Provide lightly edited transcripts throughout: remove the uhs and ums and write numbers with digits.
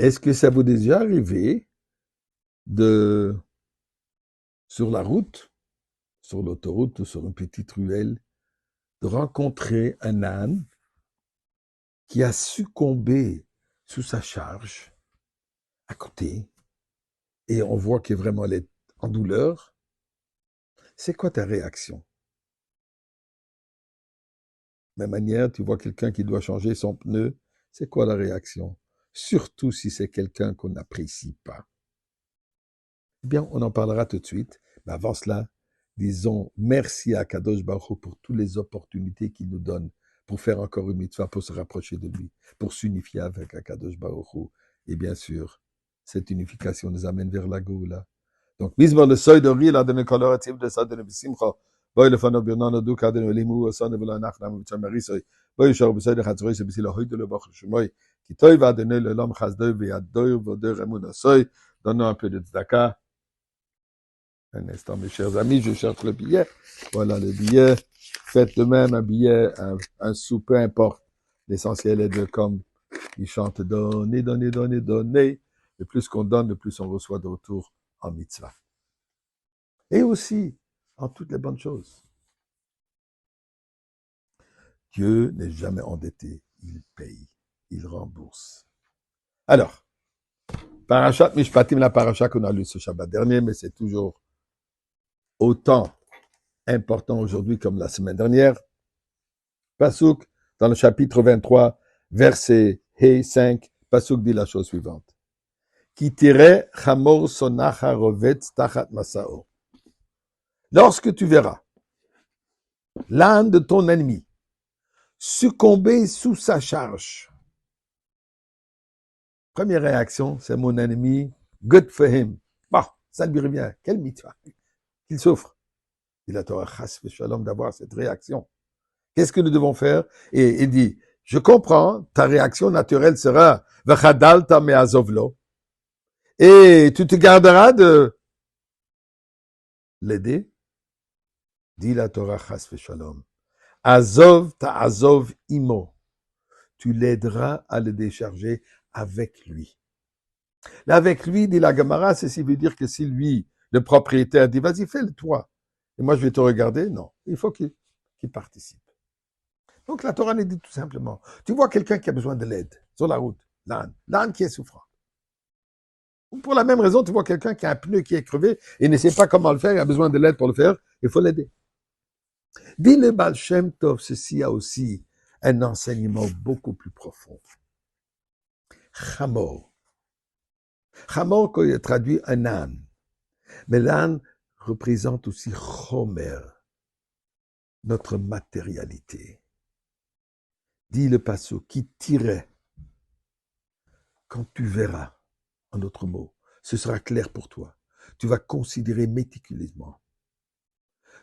Est-ce que ça vous est déjà arrivé de, sur la route, sur l'autoroute ou sur une petite ruelle, de rencontrer un âne qui a succombé sous sa charge à côté et on voit que vraiment elle est en douleur? C'est quoi ta réaction? Même manière, tu vois quelqu'un qui doit changer son pneu, c'est quoi la réaction? Surtout si c'est quelqu'un qu'on n'apprécie pas. Eh bien, on en parlera tout de suite. Mais avant cela, disons merci à Kadosh Baruch Hu pour toutes les opportunités qu'il nous donne pour faire encore une mitzvah, pour se rapprocher de lui, pour s'unifier avec Kadosh Baruch Hu. Et bien sûr, cette unification nous amène vers la Goula. Donc, Mizmor le seuil de riz, là, de nos coloratifs de ça, de nos simcha. Boy le fano birnano du kadin le limu o son de la nachna mit chamarisoy. Boy shor besay de khatzroy se bisi la hoyd le bach shmoy. Ki toy va donner le lam khazdoy ve adoy vo de ramun soy. Donnons un peu de tzedaka. Un instant, mes chers amis, je cherche le billet. Voilà le billet. Faites de même un billet, un sou, peu importe. L'essentiel est de, comme ils chantent, donner, donner, donner, donner. Le plus qu'on donne, le plus on reçoit de retour en mitzvah. Et aussi, en toutes les bonnes choses. Dieu n'est jamais endetté. Il paye. Il rembourse. Alors, Parashat Mishpatim, la paracha qu'on a lu ce Shabbat dernier, mais c'est toujours autant important aujourd'hui comme la semaine dernière. Pasuk, dans le chapitre 23, verset He 5, Pasuk dit la chose suivante. Ki tire chamor sonacha rovetz tachat masao. Lorsque tu verras l'âne de ton ennemi succomber sous sa charge, première réaction, c'est mon ennemi, good for him. Bon, ça lui revient. Quel mitzvah qu'il souffre. Il a Torah chas v'shalom d'avoir cette réaction. Qu'est-ce que nous devons faire? Et il dit, je comprends, ta réaction naturelle sera v'chadalta me'azovlo. Et tu te garderas de l'aider. Dit la Torah chas v'shalom. Azov ta'azov imo. Tu l'aideras à le décharger avec lui. Là, avec lui, dit la Gemara, ceci veut dire que si lui, le propriétaire, dit, vas-y, fais-le toi. Et moi, je vais te regarder. Non, il faut qu'il participe. Donc, la Torah nous dit tout simplement, tu vois quelqu'un qui a besoin de l'aide sur la route, l'âne qui est souffrant. Ou pour la même raison, tu vois quelqu'un qui a un pneu qui est crevé et ne sait pas comment le faire, il a besoin de l'aide pour le faire, il faut l'aider. Dit le Baal Shem Tov, ceci a aussi un enseignement beaucoup plus profond. Chamor. Chamor, quand il est traduit un âne. Mais l'âne représente aussi Chomer, notre matérialité. Dit le Pasuk, qui tirait, quand tu verras, en d'autres mots, ce sera clair pour toi. Tu vas considérer méticuleusement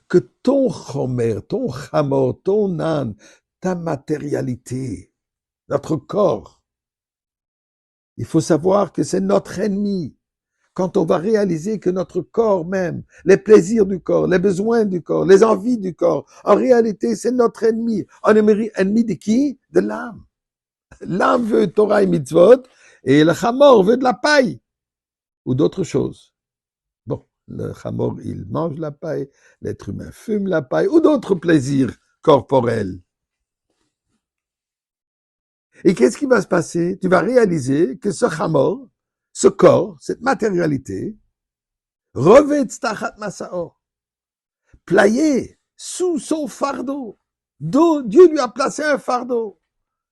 que ton Chomer, ton Chamor, ton âne, ta matérialité, notre corps, il faut savoir que c'est notre ennemi. Quand on va réaliser que notre corps même, les plaisirs du corps, les besoins du corps, les envies du corps, en réalité, c'est notre ennemi. On est ennemi de qui? De l'âme. L'âme veut Torah et mitzvot, et le chamor veut de la paille, ou d'autres choses. Bon, le chamor, il mange la paille, l'être humain fume la paille, ou d'autres plaisirs corporels. Et qu'est-ce qui va se passer? Tu vas réaliser que ce chamor, ce corps, cette matérialité, revêt tachat masao, playé sous son fardeau. Dieu lui a placé un fardeau.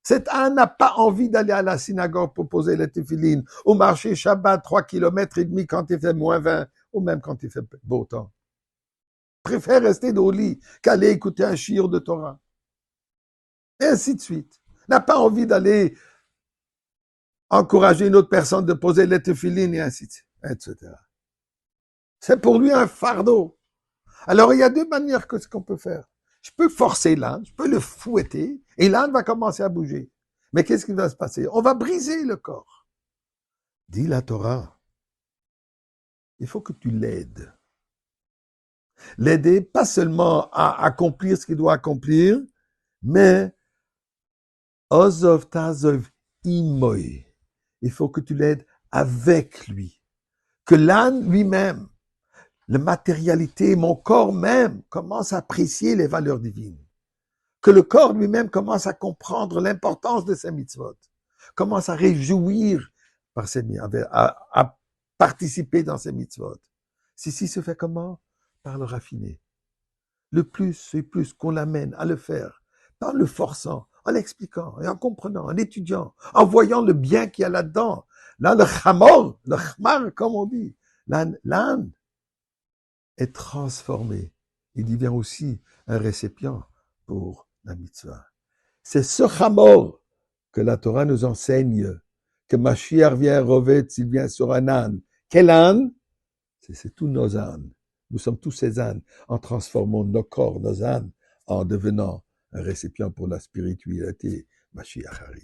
Cet âne n'a pas envie d'aller à la synagogue pour poser les téphilines, ou marcher Shabbat 3,5 km quand il fait -20, ou même quand il fait beau temps. Préfère rester au lit qu'aller écouter un shiur de Torah. Et ainsi de suite. N'a pas envie d'aller encourager une autre personne de poser les téphilines, et ainsi de suite, etc. C'est pour lui un fardeau. Alors, il y a deux manières que ce qu'on peut faire. Je peux forcer l'âne, je peux le fouetter, et l'âne va commencer à bouger. Mais qu'est-ce qui va se passer? On va briser le corps. Dit la Torah, il faut que tu l'aides. L'aider, pas seulement à accomplir ce qu'il doit accomplir, mais Ozov Tazov Imoy. il faut que tu l'aides avec lui. Que l'âne lui-même, la matérialité, mon corps même, commence à apprécier les valeurs divines. Que le corps lui-même commence à comprendre l'importance de ces mitzvot. Commence à réjouir par ces, à participer dans ces mitzvot. Ceci se fait comment? Par le raffiné. Le plus et plus qu'on l'amène à le faire, en le forçant, en l'expliquant, et en comprenant, en étudiant, en voyant le bien qu'il y a là-dedans. Là, le chamor, le chmar, comme on dit, l'âne est transformé. Il devient aussi un récipient pour la mitzvah. C'est ce chamor que la Torah nous enseigne, que Mashiach vient revêt, s'il vient sur un âne. Quel âne? C'est tous nos ânes. Nous sommes tous ces ânes en transformant nos corps, nos ânes, en devenant un récipient pour la spiritualité. Mashiach arrive.